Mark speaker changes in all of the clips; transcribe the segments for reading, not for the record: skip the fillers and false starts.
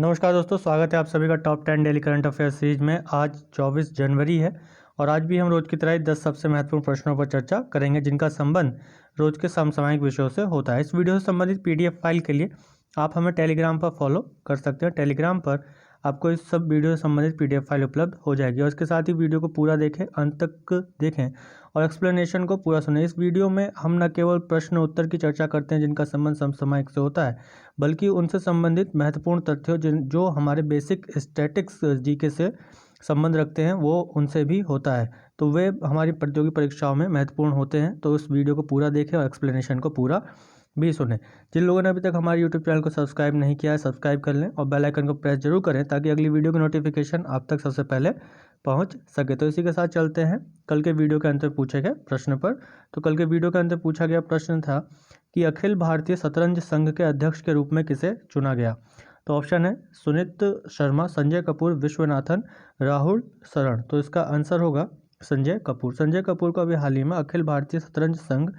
Speaker 1: नमस्कार दोस्तों, स्वागत है आप सभी का top 10 daily current affair series में। आज 24 जनवरी है और आज भी हम रोज की तरह 10 सबसे महत्वपूर्ण प्रश्नों पर चर्चा करेंगे जिनका संबंध रोज के समसामयिक विषयों से होता है। इस वीडियो से संबंधित पीडीएफ फाइल के लिए आप हमें टेलीग्राम पर फॉलो कर सकते हैं। टेलीग्राम पर आपको इस सब वीडियो से संबंधित पीडीएफ फाइल उपलब्ध हो जाएगी और इसके साथ ही वीडियो को पूरा देखें, अंत तक देखें और एक्सप्लेनेशन को पूरा सुनें। इस वीडियो में हम न केवल प्रश्न उत्तर की चर्चा करते हैं जिनका संबंध समसामयिक से होता है, बल्कि उनसे संबंधित महत्वपूर्ण तथ्यों जो हमारे बेसिक स्टैटिक्स जीके से संबंध रखते हैं वो उनसे भी होता है, तो वे हमारी प्रतियोगी परीक्षाओं में महत्वपूर्ण होते हैं। तो इस वीडियो को पूरा देखें और एक्सप्लेनेशन को पूरा भी सुने। जिन लोगों ने अभी तक हमारे यूट्यूब चैनल को सब्सक्राइब नहीं किया है, सब्सक्राइब कर लें और बेल आइकन को प्रेस जरूर करें ताकि अगली वीडियो की नोटिफिकेशन आप तक सबसे पहले पहुंच सके। तो इसी के साथ चलते हैं कल के वीडियो के अंत में पूछे गए प्रश्न पर। तो कल के वीडियो के अंत में पूछा गया प्रश्न था कि अखिल भारतीय शतरंज संघ के अध्यक्ष के रूप में किसे चुना गया। तो ऑप्शन है सुनीत शर्मा, संजय कपूर, विश्वनाथन, राहुल शरण। तो इसका आंसर होगा संजय कपूर। संजय कपूर को अभी हाल ही में अखिल भारतीय शतरंज संघ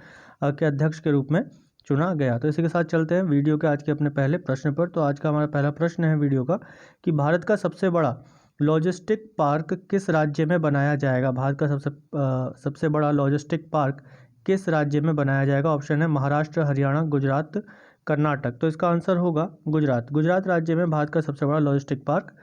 Speaker 1: के अध्यक्ष के रूप में चुना गया। तो इसी के साथ चलते हैं वीडियो के आज के अपने पहले प्रश्न पर। तो आज का हमारा पहला प्रश्न है वीडियो का कि भारत का सबसे बड़ा लॉजिस्टिक पार्क किस राज्य में बनाया जाएगा। भारत का सबसे बड़ा लॉजिस्टिक पार्क किस राज्य में बनाया जाएगा। ऑप्शन है महाराष्ट्र, हरियाणा, गुजरात, कर्नाटक। तो इसका आंसर होगा गुजरात। गुजरात राज्य में भारत का सबसे बड़ा लॉजिस्टिक पार्क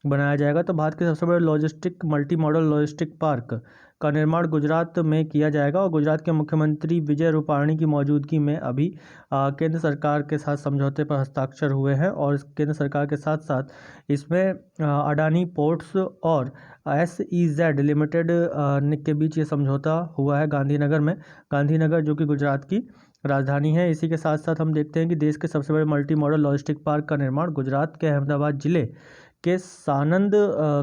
Speaker 1: बनाया जाएगा। तो भारत के सबसे बड़े logistic multi modal logistic park का निर्माण गुजरात में किया जाएगा और गुजरात के मुख्यमंत्री विजय रूपाणी की मौजूदगी में अभी केंद्र सरकार के साथ समझौते पर हस्ताक्षर हुए हैं और केंद्र सरकार के साथ साथ इसमें अडानी पोर्ट्स और SEZ लिमिटेड के बीच ये समझौता हुआ है गांधीनगर में। गांधीनगर जो कि गुजरात की राजधानी है। इसी के साथ साथ हम देखते हैं कि देश के सबसे बड़े मल्टी मॉडल लॉजिस्टिक पार्क का निर्माण गुजरात के अहमदाबाद जिले के सानंद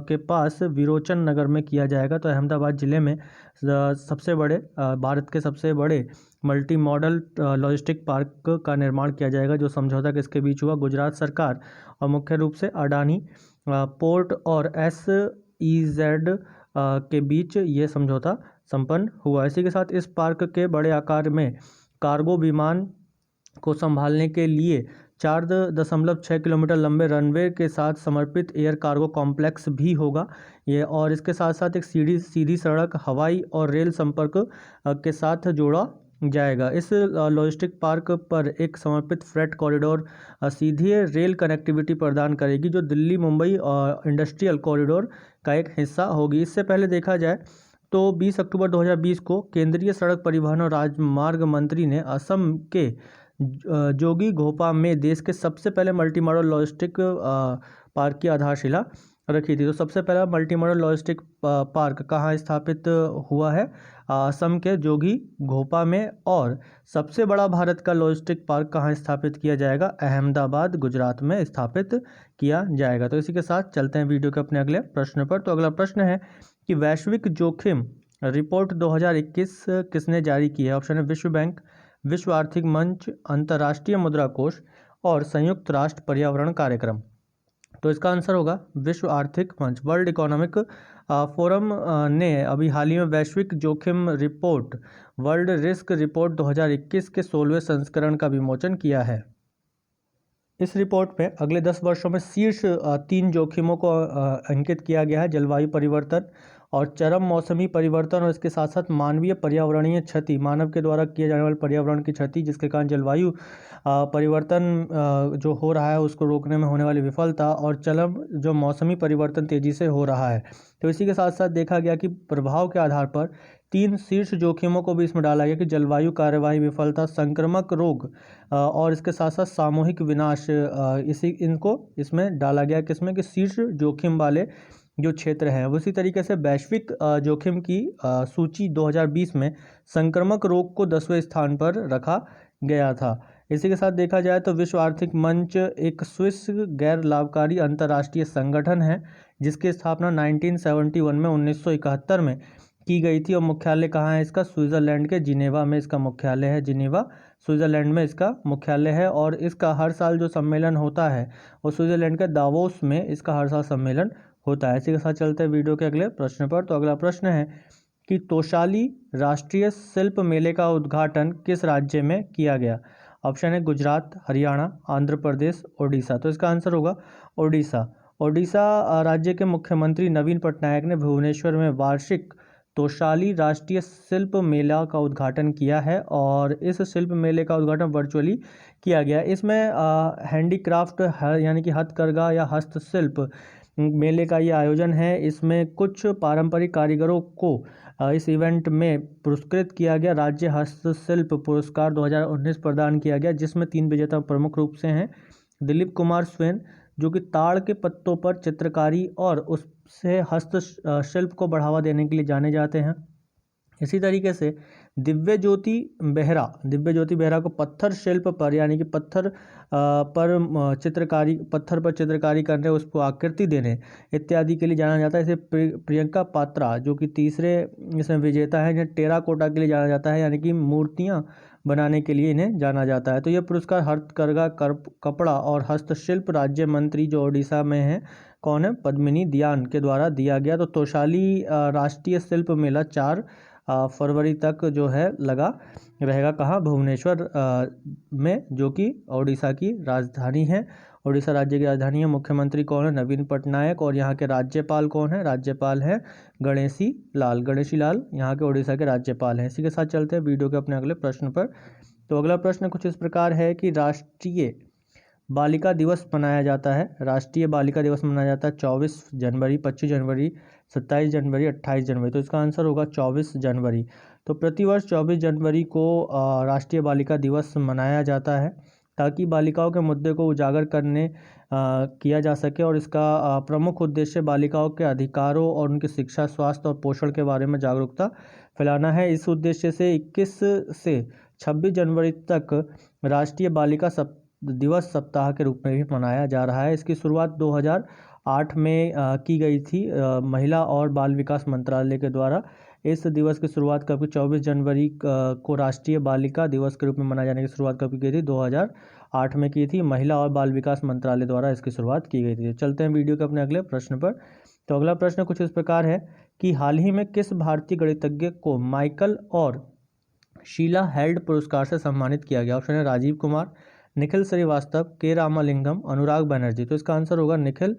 Speaker 1: के पास विरोचन नगर में किया जाएगा। तो अहमदाबाद जिले में सबसे बड़े भारत के सबसे बड़े मल्टी मॉडल लॉजिस्टिक पार्क का निर्माण किया जाएगा जो समझौता किसके बीच हुआ, गुजरात सरकार और मुख्य रूप से अडानी पोर्ट और SEZ के बीच ये समझौता संपन्न हुआ। इसी के साथ इस पार्क के बड़े आकार में कार्गो विमान को संभालने के लिए 4.6 किलोमीटर लंबे रनवे के साथ समर्पित एयर कार्गो कॉम्प्लेक्स भी होगा ये, और इसके साथ साथ एक सीधी सड़क, हवाई और रेल संपर्क के साथ जोड़ा जाएगा। इस लॉजिस्टिक पार्क पर एक समर्पित फ्रेट कॉरिडोर सीधे रेल कनेक्टिविटी प्रदान करेगी जो दिल्ली मुंबई इंडस्ट्रियल कॉरिडोर का एक हिस्सा होगी। इससे पहले देखा जाए तो 20 अक्टूबर 2020 को केंद्रीय सड़क परिवहन और राजमार्ग मंत्री ने असम के जोगी घोपा में देश के सबसे पहले मल्टी मॉडल लॉजिस्टिक पार्क की आधारशिला रखी थी। तो सबसे पहला मल्टी मॉडल लॉजिस्टिक पार्क कहाँ स्थापित हुआ है, असम के जोगी घोपा में। और सबसे बड़ा भारत का लॉजिस्टिक पार्क कहाँ स्थापित किया जाएगा, अहमदाबाद गुजरात में स्थापित किया जाएगा। तो इसी के साथ चलते हैं वीडियो के अपने अगले प्रश्न पर। तो अगला प्रश्न है कि वैश्विक जोखिम रिपोर्ट 2021 किसने जारी की है। ऑप्शन है विश्व बैंक, विश्व आर्थिक मंच, अंतर्राष्ट्रीय मुद्रा कोष और संयुक्त राष्ट्र पर्यावरण कार्यक्रम। तो इसका आंसर होगा विश्व आर्थिक मंच। वर्ल्ड इकोनॉमिक फोरम ने अभी हाल ही में वैश्विक जोखिम रिपोर्ट वर्ल्ड रिस्क रिपोर्ट 2021 के 16वें संस्करण का विमोचन किया है। इस रिपोर्ट में अगले 10 वर्षों में शीर्ष 3 जोखिमों को अंकित किया गया है, जलवायु परिवर्तन और चरम मौसमी परिवर्तन और इसके साथ साथ मानवीय पर्यावरणीय क्षति, मानव के द्वारा किए जाने वाले पर्यावरण की क्षति जिसके कारण जलवायु परिवर्तन जो हो रहा है उसको रोकने में होने वाली विफलता और चरम जो मौसमी परिवर्तन तेजी से हो रहा है। तो इसी के साथ साथ देखा गया कि प्रभाव के आधार पर 3 शीर्ष जोखिमों को भी इसमें डाला गया कि जलवायु कार्यवाही विफलता, संक्रामक रोग और इसके साथ साथ सामूहिक विनाश, इनको इसमें डाला गया किसमें कि शीर्ष जोखिम वाले जो क्षेत्र हैं। उसी तरीके से वैश्विक जोखिम की सूची 2020 में संक्रामक रोग को 10वें स्थान पर रखा गया था। इसी के साथ देखा जाए तो विश्व आर्थिक मंच एक स्विस गैर लाभकारी अंतर्राष्ट्रीय संगठन है जिसकी स्थापना 1971 में 1971 में की गई थी और मुख्यालय कहाँ है इसका, स्विट्जरलैंड के जिनेवा में इसका मुख्यालय है। जिनेवा स्विट्जरलैंड में इसका मुख्यालय है और इसका हर साल जो सम्मेलन होता है वो स्विट्जरलैंड के दावोस में इसका हर साल सम्मेलन होता है। इसी के साथ चलते हैं वीडियो के अगले प्रश्न पर। तो अगला प्रश्न है कि तोशाली राष्ट्रीय शिल्प मेले का उद्घाटन किस राज्य में किया गया। ऑप्शन है गुजरात, हरियाणा, आंध्र प्रदेश, ओडिशा। तो इसका आंसर होगा ओडिशा। ओडिशा राज्य के मुख्यमंत्री नवीन पटनायक ने भुवनेश्वर में वार्षिक तोशाली राष्ट्रीय शिल्प मेला का उद्घाटन किया है और इस शिल्प मेले का उद्घाटन वर्चुअली किया गया। इसमें हैंडीक्राफ्ट यानी कि हथकरघा या हस्तशिल्प मेले का ये आयोजन है। इसमें कुछ पारंपरिक कारीगरों को इस इवेंट में पुरस्कृत किया गया। राज्य हस्तशिल्प पुरस्कार 2019 प्रदान किया गया, जिसमें 3 विजेता प्रमुख रूप से हैं दिलीप कुमार स्वैन, जो कि ताड़ के पत्तों पर चित्रकारी और उससे हस्तशिल्प को बढ़ावा देने के लिए जाने जाते हैं। इसी तरीके से दिव्य ज्योति बेहरा को पत्थर शिल्प पर यानी कि पत्थर पर चित्रकारी करने, उसको आकृति देने इत्यादि के लिए जाना जाता है। इसे प्रियंका पात्रा, जो कि तीसरे इसमें विजेता है, इन्हें टेराकोटा के लिए जाना जाता है, यानी कि मूर्तियाँ बनाने के लिए इन्हें जाना जाता है। तो यह पुरस्कार हथकरघा, कपड़ा और हस्तशिल्प राज्य मंत्री जो ओडिशा में है, कौन है, पद्मिनी दियान के द्वारा दिया गया। तो तोशाली राष्ट्रीय शिल्प मेला 4 फरवरी तक जो है लगा रहेगा, कहाँ, भुवनेश्वर में, जो कि ओडिशा की राजधानी है। ओडिशा राज्य की राजधानी है। मुख्यमंत्री कौन है, नवीन पटनायक। और यहाँ के राज्यपाल कौन है, राज्यपाल है गणेशी लाल यहाँ के ओडिशा के राज्यपाल हैं। इसी के साथ चलते हैं वीडियो के अपने अगले प्रश्न पर। तो अगला प्रश्न कुछ इस प्रकार है कि राष्ट्रीय बालिका दिवस मनाया जाता है। राष्ट्रीय बालिका दिवस मनाया जाता है 24 जनवरी, 25 जनवरी, 27 जनवरी, 28 जनवरी। तो इसका आंसर होगा 24 जनवरी। तो प्रतिवर्ष 24 जनवरी को राष्ट्रीय बालिका दिवस मनाया जाता है, ताकि बालिकाओं के मुद्दे को उजागर करने किया जा सके। और इसका प्रमुख उद्देश्य बालिकाओं के अधिकारों और उनकी शिक्षा, स्वास्थ्य और पोषण के बारे में जागरूकता फैलाना है। इस उद्देश्य से 21 से 26 जनवरी तक राष्ट्रीय बालिका दिवस सप्ताह के रूप में भी मनाया जा रहा है। इसकी शुरुआत 2008 में की गई थी महिला और बाल विकास मंत्रालय के द्वारा। इस दिवस की शुरुआत कब, 24 जनवरी को राष्ट्रीय बालिका दिवस के रूप में मनाए जाने की शुरुआत कब की गई थी, 2008 में की थी। महिला और बाल विकास मंत्रालय द्वारा इसकी शुरुआत की गई थी। चलते हैं वीडियो के अपने अगले प्रश्न पर। तो अगला प्रश्न कुछ इस प्रकार है कि हाल ही में किस भारतीय गणितज्ञ को माइकल और शीला हेल्ड पुरस्कार से सम्मानित किया गया। ऑप्शन है राजीव कुमार, निखिल श्रीवास्तव, के रामालिंगम, अनुराग बनर्जी। तो इसका आंसर होगा निखिल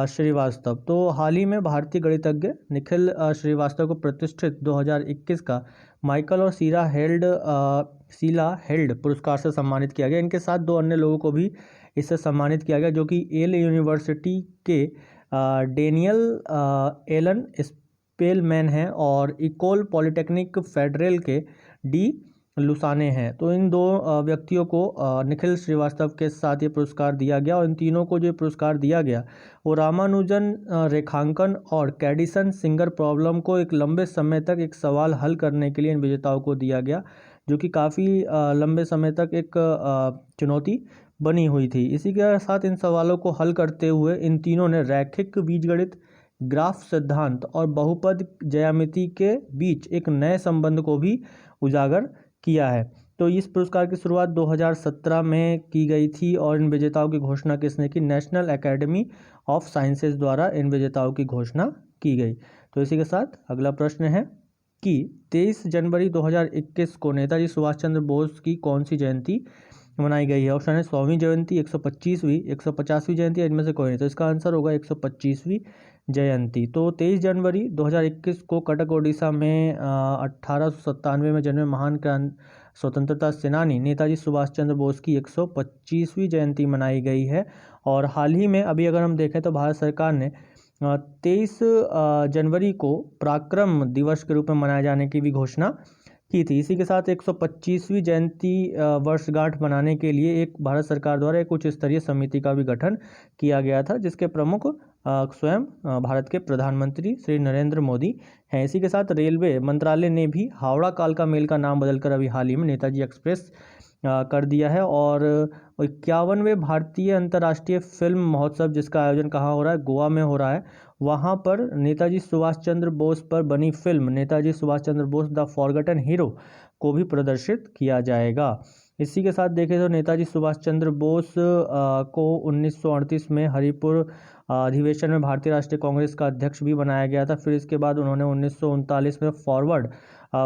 Speaker 1: श्रीवास्तव। तो हाल ही में भारतीय गणितज्ञ निखिल श्रीवास्तव को प्रतिष्ठित 2021 का माइकल और शीला हेल्ड पुरस्कार से सम्मानित किया गया। इनके साथ 2 अन्य लोगों को भी इससे सम्मानित किया गया, जो कि येल यूनिवर्सिटी के डेनियल एलन स्पेलमैन हैं और इकोल पॉलिटेक्निक फेडरल के डी लुसाने हैं। तो इन 2 व्यक्तियों को निखिल श्रीवास्तव के साथ ये पुरस्कार दिया गया। और इन तीनों को जो पुरस्कार दिया गया वो रामानुजन रेखांकन और कैडिसन सिंगर प्रॉब्लम को एक लंबे समय तक एक सवाल हल करने के लिए इन विजेताओं को दिया गया, जो कि काफ़ी लंबे समय तक एक चुनौती बनी हुई थी। इसी के साथ इन सवालों को हल करते हुए इन तीनों ने रैखिक बीजगणित, ग्राफ सिद्धांत और बहुपद ज्यामिति के बीच एक नए संबंध को भी उजागर किया है। तो इस पुरस्कार की शुरुआत 2017 में की गई थी और इन विजेताओं की घोषणा किसने की, नेशनल एकेडमी ऑफ साइंसेज द्वारा इन विजेताओं की घोषणा की गई। तो इसी के साथ अगला प्रश्न है कि 23 जनवरी 2021 को नेताजी सुभाष चंद्र बोस की कौन सी जयंती मनाई गई है। ऑप्शन है 100वीं जयंती, 125वीं, 150वीं जयंती, इनमें से कोई नहीं। तो इसका आंसर होगा 125वीं जयंती। तो 23 जनवरी 2021 को कटक ओडिशा में 1897 में जन्मे महान स्वतंत्रता सेनानी नेताजी सुभाष चंद्र बोस की 125वीं जयंती मनाई गई है। और हाल ही में अभी अगर हम देखें तो भारत सरकार ने 23 जनवरी को पराक्रम दिवस के रूप में मनाए जाने की भी घोषणा की थी। इसी के साथ 125वीं जयंती वर्षगांठ मनाने के लिए एक भारत सरकार द्वारा एक उच्च स्तरीय समिति का भी गठन किया गया था, जिसके प्रमुख स्वयं भारत के प्रधानमंत्री श्री नरेंद्र मोदी हैं। इसी के साथ रेलवे मंत्रालय ने भी हावड़ा कालका मेल का नाम बदलकर अभी हाल ही में नेताजी एक्सप्रेस कर दिया है। और 51वें भारतीय अंतर्राष्ट्रीय फिल्म महोत्सव, जिसका आयोजन कहाँ हो रहा है, गोवा में हो रहा है, वहाँ पर नेताजी सुभाष चंद्र बोस पर बनी film Netaji Subhash Chandra Bose the forgotten hero को भी प्रदर्शित किया जाएगा। इसी के साथ देखें तो नेताजी सुभाष चंद्र बोस को 1938 में हरिपुर अधिवेशन में भारतीय राष्ट्रीय कांग्रेस का अध्यक्ष भी बनाया गया था। फिर इसके बाद उन्होंने 1939 में फॉरवर्ड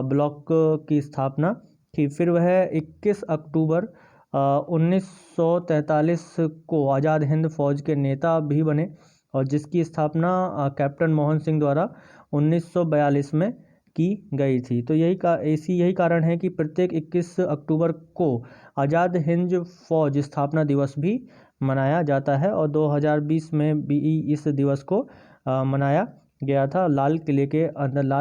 Speaker 1: ब्लॉक की स्थापना की। फिर वह 21 अक्टूबर 1943 को आज़ाद हिंद फौज के नेता भी बने और जिसकी स्थापना कैप्टन मोहन सिंह द्वारा 1942 में की गई थी। तो यही कारण है कि प्रत्येक 21 अक्टूबर को आज़ाद हिंद फौज स्थापना दिवस भी मनाया जाता है और 2020 में भी इस दिवस को मनाया गया था। लाल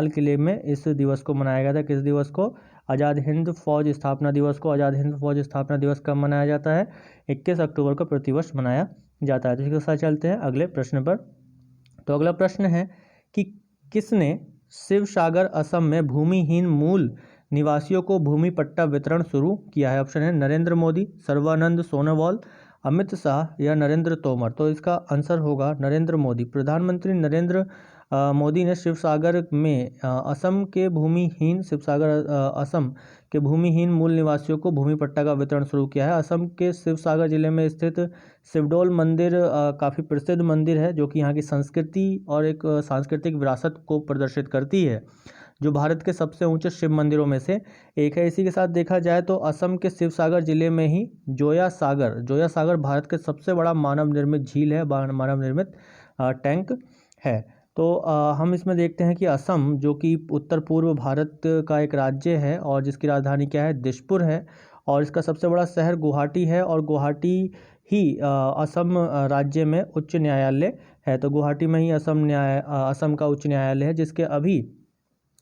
Speaker 1: किले में इस दिवस को मनाया गया था। किस दिवस को? आज़ाद हिंद फौज स्थापना दिवस को। आज़ाद हिंद फौज स्थापना दिवस कब मनाया जाता है? 21 अक्टूबर को प्रतिवर्ष मनाया जाता है। तो इसके साथ चलते हैं अगले प्रश्न पर। तो अगला प्रश्न है कि किसने शिवसागर असम में भूमिहीन मूल निवासियों को भूमि पट्टा वितरण शुरू किया है? ऑप्शन है नरेंद्र मोदी, सर्बानंद सोनोवाल, अमित शाह या नरेंद्र तोमर। तो इसका आंसर होगा नरेंद्र मोदी। प्रधानमंत्री नरेंद्र मोदी ने शिवसागर में असम के भूमिहीन मूल निवासियों को भूमि पट्टा का वितरण शुरू किया है। असम के शिवसागर जिले में स्थित शिवडोल मंदिर काफ़ी प्रसिद्ध मंदिर है जो कि यहाँ की संस्कृति और एक सांस्कृतिक विरासत को प्रदर्शित करती है, जो भारत के सबसे ऊंचे शिव मंदिरों में से एक है। इसी के साथ देखा जाए तो असम के शिवसागर जिले में ही जोया सागर भारत के सबसे बड़ा मानव निर्मित झील है, मानव निर्मित टैंक है। तो हम इसमें देखते हैं कि असम जो कि उत्तर पूर्व भारत का एक राज्य है और जिसकी राजधानी क्या है? दिसपुर है और इसका सबसे बड़ा शहर गुवाहाटी है और गुवाहाटी ही असम राज्य में उच्च न्यायालय है। तो गुवाहाटी में ही असम का उच्च न्यायालय है, जिसके अभी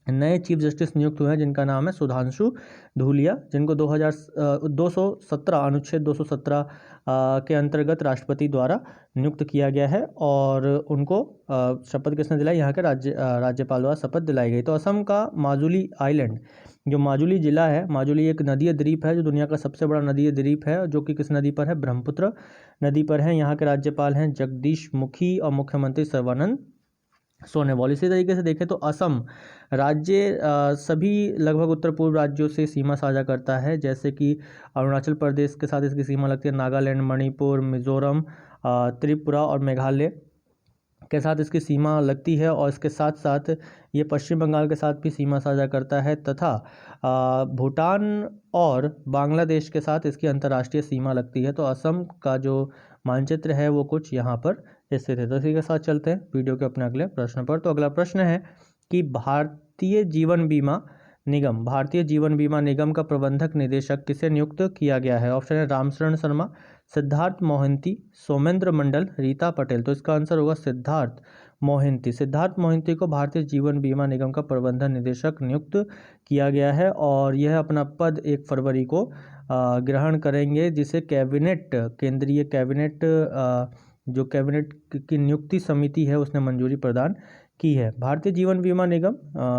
Speaker 1: नए चीफ जस्टिस नियुक्त हुए हैं जिनका नाम है सुधांशु धूलिया, जिनको 217 अनुच्छेद 217 के अंतर्गत राष्ट्रपति द्वारा नियुक्त किया गया है और उनको शपथ किसने दिलाई? यहाँ के राज्यपाल द्वारा शपथ दिलाई गई। तो असम का माजुली आइलैंड, जो माजुली जिला है, माजुली एक नदीय द्वीप है जो दुनिया का सबसे बड़ा नदीय द्वीप है, जो कि किस नदी पर है? ब्रह्मपुत्र नदी पर है। यहाँ के राज्यपाल हैं जगदीश मुखी और मुख्यमंत्री सर्बानंद सोनोवाल। इसी तरीके से देखें तो असम राज्य सभी लगभग उत्तर पूर्व राज्यों से सीमा साझा करता है, जैसे कि अरुणाचल प्रदेश के साथ इसकी सीमा लगती है, नागालैंड, मणिपुर, मिजोरम, त्रिपुरा और मेघालय के साथ इसकी सीमा लगती है और इसके साथ साथ ये पश्चिम बंगाल के साथ भी सीमा साझा करता है तथा भूटान और बांग्लादेश के साथ इसकी अंतर्राष्ट्रीय सीमा लगती है। तो असम का जो मानचित्र है वो कुछ यहाँ पर स्थित है। तो इसी के साथ चलते हैं वीडियो के अपने अगले प्रश्न पर। तो अगला प्रश्न है कि भारतीय जीवन बीमा निगम का प्रबंधक निदेशक किसे नियुक्त किया गया है? ऑप्शन है रामशरण शर्मा, सिद्धार्थ मोहंती, सोमेंद्र मंडल, रीता पटेल। तो इसका आंसर होगा सिद्धार्थ मोहंती को भारतीय जीवन बीमा निगम का प्रबंधन निदेशक नियुक्त किया गया है और यह अपना पद 1 फरवरी को ग्रहण करेंगे, जिसे केंद्रीय कैबिनेट जो कैबिनेट की नियुक्ति समिति है उसने मंजूरी प्रदान की है। भारतीय जीवन बीमा निगम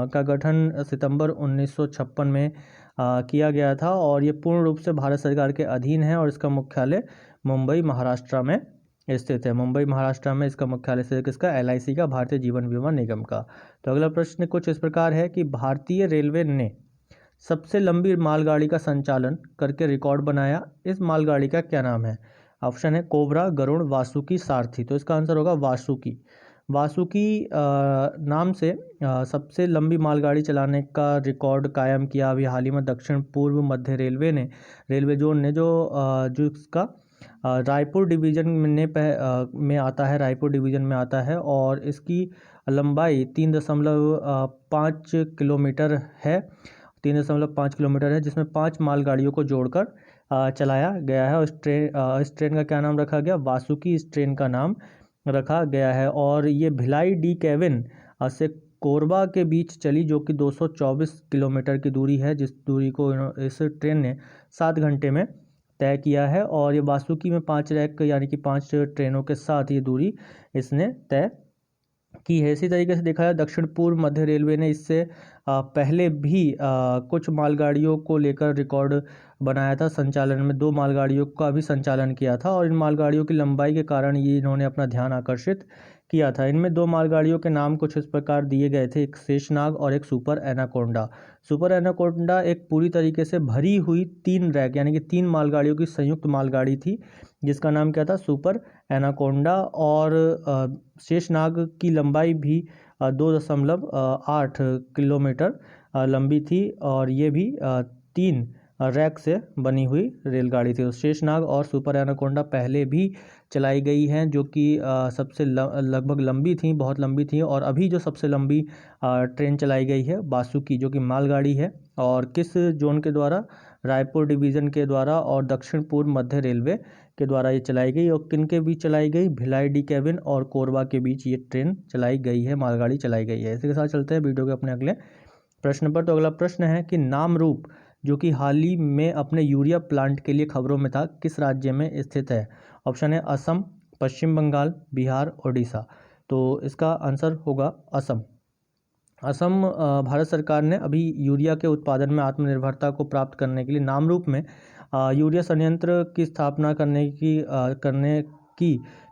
Speaker 1: का गठन सितंबर 1956 में किया गया था और ये पूर्ण रूप से भारत सरकार के अधीन है और इसका मुख्यालय मुंबई महाराष्ट्र में स्थित है। मुंबई महाराष्ट्र में इसका मुख्यालय स्थित है। किसका? LIC का, भारतीय जीवन बीमा निगम का। तो अगला प्रश्न कुछ इस प्रकार है कि भारतीय रेलवे ने सबसे लंबी मालगाड़ी का संचालन करके रिकॉर्ड बनाया। इस मालगाड़ी का क्या नाम है? ऑप्शन है कोबरा, गरुड़, वासुकी, सारथी। तो इसका आंसर होगा वासुकी नाम से सबसे लंबी मालगाड़ी चलाने का रिकॉर्ड कायम किया अभी हाल ही में दक्षिण पूर्व मध्य रेलवे जोन ने, जो इसका रायपुर डिवीज़न में आता है, रायपुर डिवीज़न में आता है और इसकी लंबाई 3.5 किलोमीटर है, 3.5 किलोमीटर है, जिसमें 5 मालगाड़ियों को जोड़कर चलाया गया है। और इस ट्रेन का क्या नाम रखा गया? वासुकी इस ट्रेन का नाम रखा गया है और ये भिलाई डी केविन से कोरबा के बीच चली, जो कि 224 किलोमीटर की दूरी है, जिस दूरी को इस ट्रेन ने 7 घंटे में तय किया है और ये वासुकी में 5 रैक यानी कि 5 ट्रेनों के साथ ये दूरी इसने तय की है। इसी तरीके से देखा जाए दक्षिण पूर्व मध्य रेलवे ने इससे पहले भी कुछ मालगाड़ियों को लेकर रिकॉर्ड बनाया था। संचालन में 2 मालगाड़ियों का भी संचालन किया था और इन मालगाड़ियों की लंबाई के कारण ये इन्होंने अपना ध्यान आकर्षित किया था। इनमें 2 मालगाड़ियों के नाम कुछ इस प्रकार दिए गए थे, एक शेषनाग और एक सुपर एनाकोंडा। सुपर एनाकोंडा एक पूरी तरीके से भरी हुई 3 रैक यानी कि 3 मालगाड़ियों की संयुक्त मालगाड़ी थी, जिसका नाम क्या था? Super anaconda. और शेषनाग की लंबाई भी 2.8 किलोमीटर लंबी थी और ये भी 3 रैक से बनी हुई रेलगाड़ी थी। तो शेषनाग और सुपर एनाकोंडा पहले भी चलाई गई हैं, जो कि सबसे लगभग लंबी थी, बहुत लंबी थी। और अभी जो सबसे लंबी ट्रेन चलाई गई है बासुकी, जो कि मालगाड़ी है, और किस जोन के द्वारा? रायपुर डिवीज़न के द्वारा और दक्षिण पूर्व मध्य रेलवे के द्वारा ये चलाई गई। और किन के बीच चलाई गई? भिलाई डी केबिन और कोरबा के बीच ये ट्रेन चलाई गई है, मालगाड़ी चलाई गई है। इसी के साथ चलते हैं वीडियो के अपने अगले प्रश्न पर। तो अगला प्रश्न है कि नामरूप, जो कि हाल ही में अपने यूरिया प्लांट के लिए खबरों में था, किस राज्य में स्थित है? ऑप्शन है असम, पश्चिम बंगाल, बिहार, ओडिशा। तो इसका आंसर होगा असम। असम भारत सरकार ने अभी यूरिया के उत्पादन में आत्मनिर्भरता को प्राप्त करने के लिए नामरूप में यूरिया संयंत्र की स्थापना करने की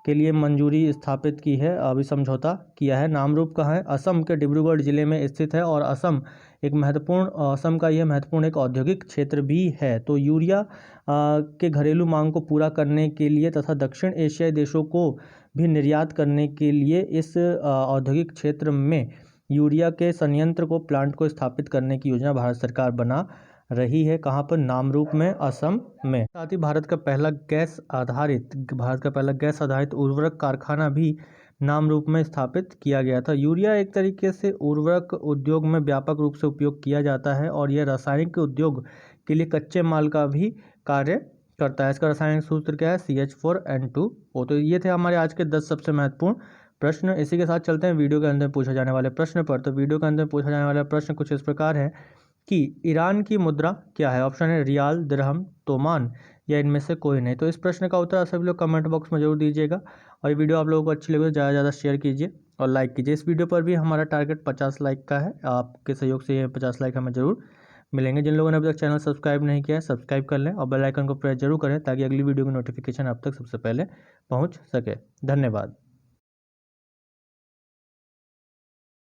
Speaker 1: के लिए मंजूरी स्थापित की है, अभी समझौता किया है। नामरूप कहाँ है? असम के डिब्रूगढ़ जिले में स्थित है। और असम असम का यह महत्वपूर्ण एक औद्योगिक क्षेत्र भी है। तो यूरिया के घरेलू मांग को पूरा करने के लिए तथा दक्षिण एशियाई देशों को भी निर्यात करने के लिए इस औद्योगिक क्षेत्र में यूरिया के संयंत्र को प्लांट को स्थापित करने की योजना भारत सरकार बना रही है। कहाँ पर? नामरूप में, असम में। साथ ही भारत का पहला गैस आधारित उर्वरक कारखाना भी नामरूप में स्थापित किया गया था। यूरिया एक तरीके से उर्वरक उद्योग में व्यापक रूप से उपयोग किया जाता है, और यह रासायनिक उद्योग के लिए कच्चे माल का भी कार्य करता है। इसका रासायनिक सूत्र क्या है? CH4N2O। तो ये थे हमारे आज के 10 सबसे महत्वपूर्ण प्रश्न। इसी के साथ चलते हैं वीडियो के अंदर पूछे जाने वाले प्रश्न पर। तो वीडियो के अंदर पूछा जाने वाला प्रश्न कुछ इस प्रकार है कि ईरान की मुद्रा क्या है? ऑप्शन है रियाल, दिरहम, तोमान, या इनमें से कोई नहीं। तो इस प्रश्न का उत्तर आप सभी लोग कमेंट बॉक्स में जरूर दीजिएगा। और ये वीडियो आप लोगों को अच्छी लगे तो ज़्यादा से ज़्यादा शेयर कीजिए और लाइक कीजिए। इस वीडियो पर भी हमारा टारगेट 50 लाइक का है। आपके सहयोग से ये 50 लाइक हमें जरूर मिलेंगे। जिन लोगों ने अभी तक चैनल सब्सक्राइब नहीं किया है, सब्सक्राइब कर लें और बेल आइकन को प्रेस जरूर करें, ताकि अगली वीडियो की नोटिफिकेशन आप तक सबसे पहले पहुँच सके। धन्यवाद।